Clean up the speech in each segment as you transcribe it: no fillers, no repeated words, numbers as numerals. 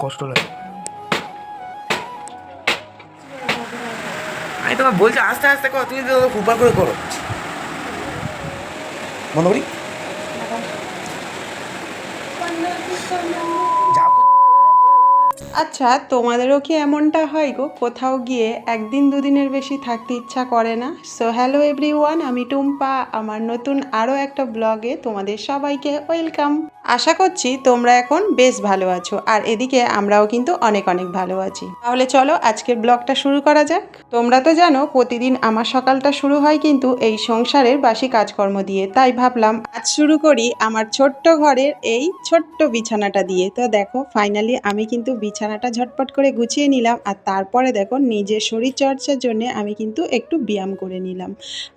কষ্ট লাগে। আমি তোমার বলছি আস্তে আস্তে করো, তুমি তো হুপার করে করো। বন্ধ করি আচ্ছা, তোমাদেরও কি এমনটা হয় গো, কোথাও গিয়ে একদিন দুদিনের বেশি থাকতে ইচ্ছা করে না? সো হ্যালো এভরিওয়ান, আমি টুম্পা, আমার নতুন আরও একটা ব্লগে তোমাদের সবাইকে ওয়েলকাম। আশা করছি তোমরা এখন বেশ ভালো আছো, আর এদিকে আমরাও কিন্তু অনেক অনেক ভালো আছি। তাহলে চলো আজকের ব্লগটা শুরু করা যাক। তোমরা তো জানো প্রতিদিন আমার সকালটা শুরু হয় কিন্তু এই সংসারের বাসি কাজকর্ম দিয়ে, তাই ভাবলাম আজ শুরু করি আমার ছোট্ট ঘরের এই ছোট্ট বিছানাটা দিয়ে। তো দেখো ফাইনালি আমি কিন্তু বিছানাটা ঝটপট করে গুছিয়ে নিলাম, আর তারপরে দেখো নিজের শরীর চর্চার জন্য আমি কিন্তু একটু ব্যায়াম করে নিলাম।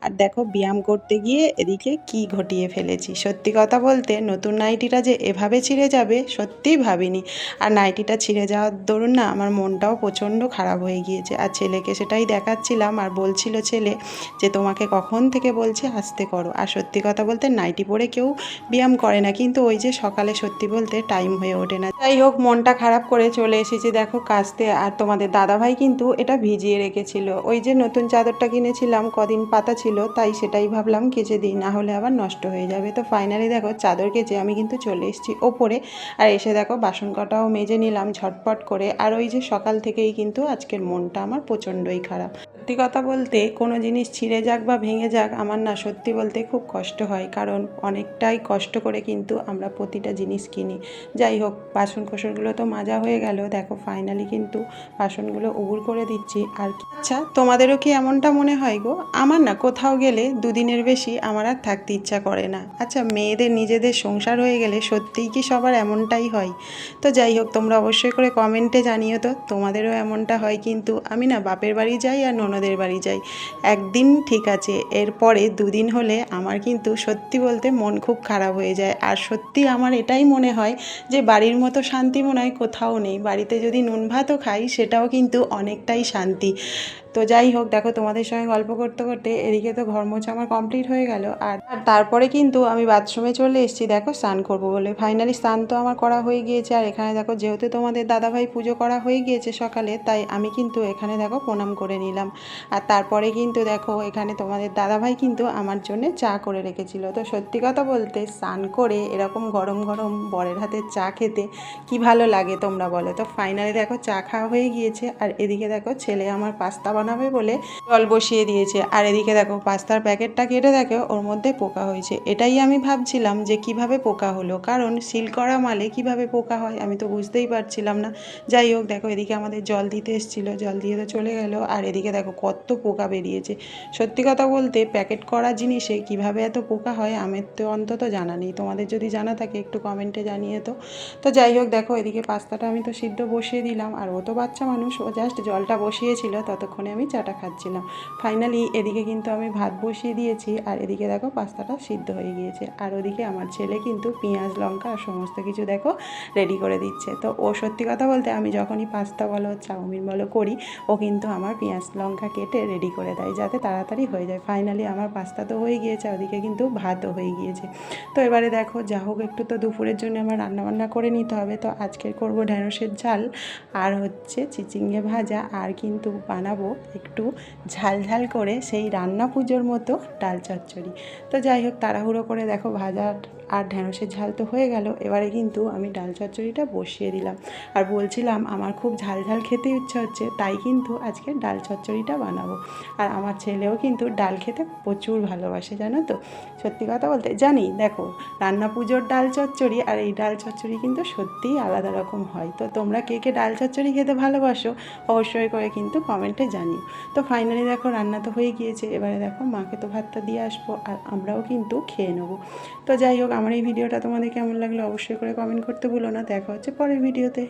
আর দেখো ব্যায়াম করতে গিয়ে এদিকে কি ঘটিয়ে ফেলেছি, সত্যি কথা বলতে নতুন নাইটিটা যে এভাবে ছিঁড়ে যাবে সত্যিই ভাবিনি। আর নাইটিটা ছিঁড়ে যাওয়ার দরুন না আমার মনটাও প্রচণ্ড খারাপ হয়ে গিয়েছে। আর ছেলেকে সেটাই দেখাচ্ছিলাম, আর বলছিল ছেলে যে তোমাকে কখন থেকে বলছি আস্তে করো। আর সত্যি কথা বলতে নাইটি পরে কেউ ব্যায়াম করে না, কিন্তু ওই যে সকালে সত্যি বলতে টাইম হয়ে ওঠে না। যাই হোক মনটা খারাপ করে চলে এসেছি দেখো কাচতে। আর তোমাদের দাদাভাই কিন্তু এটা ভিজিয়ে রেখেছিল, ওই যে নতুন চাদরটা কিনেছিলাম কদিন পাতা ছিল, তাই সেটাই ভাবলাম কেচে দিই, না হলে আবার নষ্ট হয়ে যাবে। তো ফাইনালি দেখো চাদর কেচে আমি কিন্তু চলে এসেছি ওপরে। আর এসে দেখো বাসন কটাও মেজে নিলাম ঝটপট করে। আর ওই যে সকাল থেকেই কিন্তু আজকের মনটা আমার প্রচণ্ডই খারাপ। সত্যি কথা বলতে কোনো জিনিস ছিঁড়ে যাক বা ভেঙে যাক আমার না সত্যি বলতে খুব কষ্ট হয়, কারণ অনেকটাই কষ্ট করে কিন্তু আমরা প্রতিটা জিনিস কিনি। যাই হোক বাসন কোসনগুলো তো মাজা হয়ে গেল, দেখো ফাইনালি কিন্তু বাসনগুলো উবুর করে দিচ্ছি। আর আচ্ছা তোমাদেরও কি এমনটা মনে হয় গো? আমার না কোথাও গেলে দুদিনের বেশি আমার আর থাকতে ইচ্ছা করে না। আচ্ছা মেয়েদের নিজেদের সংসার হয়ে গেলে সত্যিই কি সবার এমনটাই হয়? তো যাই হোক তোমরা অবশ্যই করে কমেন্টে জানিও তো তোমাদেরও এমনটা হয়। কিন্তু আমি না বাপের বাড়ি যাই আর ননদের বাড়ি যাই একদিন ঠিক আছে, এরপরে দুদিন হলে আমার কিন্তু সত্যি বলতে মন খুব খারাপ হয়ে যায়। আর সত্যি আমার এটাই মনে হয় যে বাড়ির মতো শান্তি মনে হয় কোথাও নেই। বাড়িতে যদি নুন ভাতও খাই সেটাও কিন্তু অনেকটাই শান্তি। তো যাই হোক দেখো তোমাদের সঙ্গে গল্প করতে করতে এদিকে তো ঘর মোছা আমার কমপ্লিট হয়ে গেল। আর তারপরে কিন্তু আমি বাথরুমে চলে এসেছি দেখো স্নান করবো বলে। ফাইনালি স্নান তো আমার করা হয়ে গিয়েছে। আর এখানে দেখো যেহেতু তোমাদের দাদাভাই পুজো করা হয়ে গিয়েছে সকালে, তাই আমি কিন্তু এখানে দেখো প্রণাম করে নিলাম। আর তারপরে কিন্তু দেখো এখানে তোমাদের দাদাভাই কিন্তু আমার জন্য চা করে রেখেছিল। তো সত্যি কথা বলতে স্নান করে এরকম গরম গরম বরের হাতের চা খেতে কি ভালো লাগে তোমরা বলো। তো ফাইনালি দেখো চা খাওয়া হয়ে গিয়েছে। আর এদিকে দেখো ছেলে আমার পাস্তা বানাবে বলে জল বসিয়ে দিয়েছে। আর এদিকে দেখো পাস্তার প্যাকেটটা কেটে দেখো ওর মধ্যে পোকা হয়েছে। এটাই আমি ভাবছিলাম যে কিভাবে পোকা হলো, কারণ সিল করা মালে কিভাবে পোকা হয় আমি তো বুঝতেই পারছিলাম না। যাই হোক দেখো এদিকে আমাদের জল দিতে এসেছিলো, জল দিয়ে তো চলে গেল। আর এদিকে দেখো কত পোকা বেরিয়েছে। সত্যি কথা বলতে প্যাকেট করা জিনিসে কিভাবে এত পোকা হয় আমার তো অন্তত জানা নেই। তোমাদের যদি জানা থাকে একটু কমেন্টে জানিয়ে তো। তো যাই হোক দেখো এদিকে পাস্তাটা আমি তো সিদ্ধ বসিয়ে দিলাম। আর ও তো বাচ্চা মানুষ, ও জাস্ট জলটা বসিয়েছিল, ততক্ষণে আমি চাটা খাচ্ছিলাম। ফাইনালি এদিকে কিন্তু আমি ভাত বসিয়ে দিয়েছি। আর এদিকে দেখো পাস্তাটা সিদ্ধ হয়ে গিয়েছে। আর ওদিকে আমার ছেলে কিন্তু পেঁয়াজ লঙ্কা আর সমস্ত কিছু দেখো রেডি করে দিচ্ছে। তো ও সত্যি কথা বলতে আমি যখনই পাস্তা বলো চাউমিন বলো করি, ও কিন্তু আমার পেঁয়াজ লঙ্কা কেটে রেডি করে দেয় যাতে তাড়াতাড়ি হয়ে যায়। ফাইনালি আমার পাস্তা তো হয়ে গিয়েছে, ওদিকে কিন্তু ভাতও হয়ে গিয়েছে। তো এবারে দেখো যা হোক একটু তো দুপুরের জন্য আমার রান্নাবান্না করে নিতে হবে। তো আজকে করব ঢ্যাঁড়সের ঝাল আর হচ্ছে চিচিঙ্গে ভাজা, আর কিন্তু বানাবো একটু ঝাল ঝাল করে সেই রান্না পুজোর মতো ডাল চচ্চড়ি। তো যাই হোক তাড়াহুড়ো করে দেখো ভাজা আর ঢ্যাঁড়সের ঝাল তো হয়ে গেল, এবারে কিন্তু আমি ডাল চচ্চড়িটা বসিয়ে দিলাম। আর বলছিলাম আমার খুব ঝাল ঝাল খেতে ইচ্ছা হচ্ছে, তাই কিন্তু আজকে ডাল চচ্চড়িটা বানাবো। আর আমার ছেলেও কিন্তু ডাল খেতে প্রচুর ভালোবাসে জানো তো। সত্যি কথা বলতে জানি দেখো রান্না পুজোর ডাল চচ্চড়ি আর এই ডাল চচ্চড়ি কিন্তু সত্যিই আলাদা রকম হয়। তো তোমরা কে কে ডাল চচ্চড়ি খেতে ভালোবাসো অবশ্যই করে কিন্তু কমেন্টে জানিও। তো ফাইনালি দেখো রান্না তো হয়ে গিয়েছে, এবারে দেখো মাকে তো ভাতটা দিয়ে আসবো আর আমরাও কিন্তু খেয়ে নেবো। তো যাই হোক আমার এই ভিডিওটা তোমাদের কেমন লাগলো অবশ্যই করে কমেন্ট করতে ভুলো না। দেখা হচ্ছে পরের ভিডিওতে।